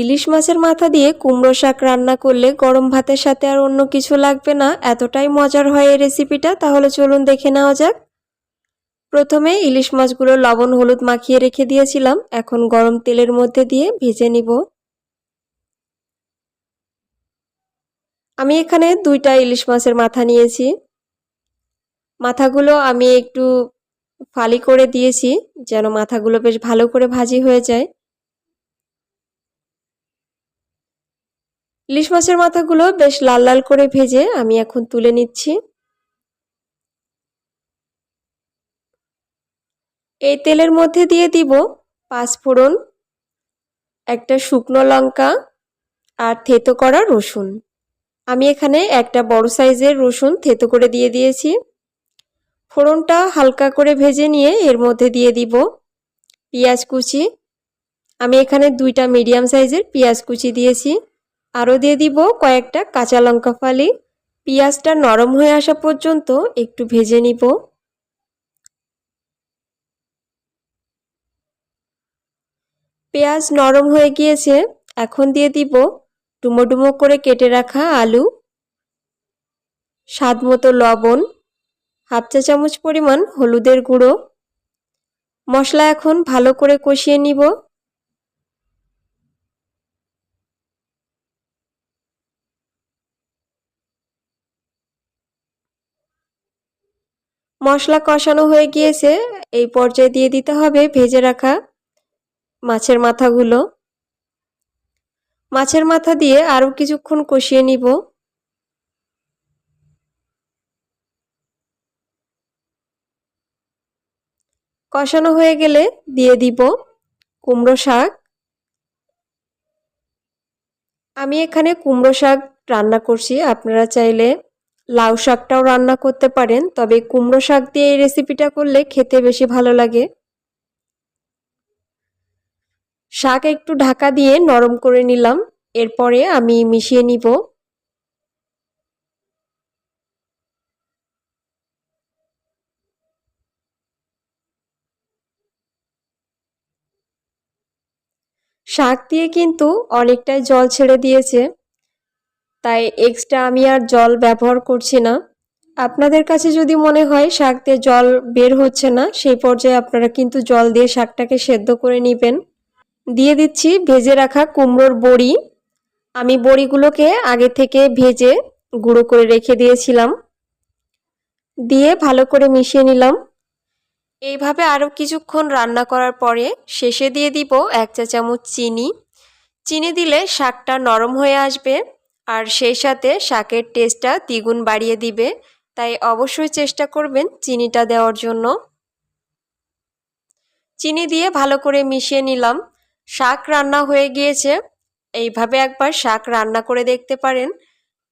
ইলিশ মাছের মাথা দিয়ে কুমড়ো শাক রান্না করলে গরম ভাতের সাথে আর অন্য কিছু লাগবে না, এতটাই মজার হয় এই রেসিপিটা। তাহলে চলুন দেখে নেওয়া যাক। প্রথমে ইলিশ মাছগুলো লবণ হলুদ মাখিয়ে রেখে দিয়েছিলাম, এখন গরম তেলের মধ্যে দিয়ে ভেজে নিব। আমি এখানে 2টা ইলিশ মাছের মাথা নিয়েছি। মাথাগুলো আমি একটু ফালি করে দিয়েছি যেন মাথাগুলো বেশ ভালো করে ভাজি হয়ে যায়। ইলিশ মাছের মাথাগুলো বেশ লাল লাল করে ভেজে আমি এখন তুলে নিচ্ছি। এই তেলের মধ্যে দিয়ে দিব 5 ফোড়ন, একটা শুকনো লঙ্কা আর থেতো করা রসুন। আমি এখানে একটা বড় সাইজের রসুন থেতো করে দিয়ে দিয়েছি। ফোড়নটা হালকা করে ভেজে নিয়ে এর মধ্যে দিয়ে দিব পেঁয়াজ কুচি। আমি এখানে 2টা মিডিয়াম সাইজের পেঁয়াজ কুচি দিয়েছি। আরও দিয়ে দিব কয়েকটা কাঁচা লঙ্কা ফালি। পেঁয়াজটা নরম হয়ে আসা পর্যন্ত একটু ভেজে নিব। পেঁয়াজ নরম হয়ে গিয়েছে, এখন দিয়ে দিব ডুমো ডুমো করে কেটে রাখা আলু, স্বাদ মতো লবণ, হাফ চা চামচ পরিমাণ হলুদের গুঁড়ো। মশলা এখন ভালো করে কষিয়ে নিব। মশলা কষানো হয়ে গিয়েছে, এই পর্যায়ে দিয়ে দিতে হবে ভেজে রাখা মাছের মাথাগুলো। মাছের মাথা দিয়ে আরও কিছুক্ষণ কষিয়ে নিব। কষানো হয়ে গেলে দিয়ে দিব কুমড়ো শাক। আমি এখানে কুমড়ো শাক রান্না করছি, আপনারা চাইলে লাউ শাকটাও রান্না করতে পারেন, তবে কুমড়ো শাক দিয়ে এই রেসিপিটা করলে খেতে বেশি ভালো লাগে। শাক একটু ঢাকা দিয়ে নরম করে নিলাম, এরপরে আমি মিশিয়ে নিব। শাক দিয়ে কিন্তু অনেকটাই জল ছেড়ে দিয়েছে, তাই এক্সট্রা আমি আর জল ব্যবহার করছি না। আপনাদের কাছে যদি মনে হয় শাক দিয়ে জল বের হচ্ছে না, সেই পর্যায়ে আপনারা কিন্তু জল দিয়ে শাকটাকে সেদ্ধ করে নেবেন। দিয়ে দিচ্ছি ভেজে রাখা কুমড়োর বড়ি। আমি বড়িগুলোকে আগে থেকে ভেজে গুঁড়ো করে রেখে দিয়েছিলাম। দিয়ে ভালো করে মিশিয়ে নিলাম। এইভাবে আরও কিছুক্ষণ রান্না করার পরে শেষে দিয়ে দিব 1 চা চামচ চিনি। চিনি দিলে শাকটা নরম হয়ে আসবে আর সেই সাথে শাকের টেস্টটা দ্বিগুণ বাড়িয়ে দিবে, তাই অবশ্যই চেষ্টা করবেন চিনিটা দেওয়ার জন্য। চিনি দিয়ে ভালো করে মিশিয়ে নিলাম। শাক রান্না হয়ে গিয়েছে। এইভাবে একবার শাক রান্না করে দেখতে পারেন,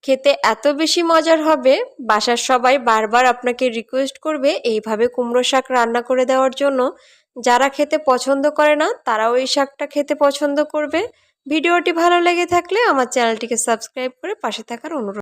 খেতে এত বেশি মজার হবে, বাসার সবাই বারবার আপনাকে রিকোয়েস্ট করবে এইভাবে কুমড়ো শাক রান্না করে দেওয়ার জন্য। যারা খেতে পছন্দ করে না তারাও এই শাকটা খেতে পছন্দ করবে। ভিডিওটি ভালো লেগে থাকলে আমার চ্যানেলটিকে সাবস্ক্রাইব করে পাশে থাকার অনুরোধ।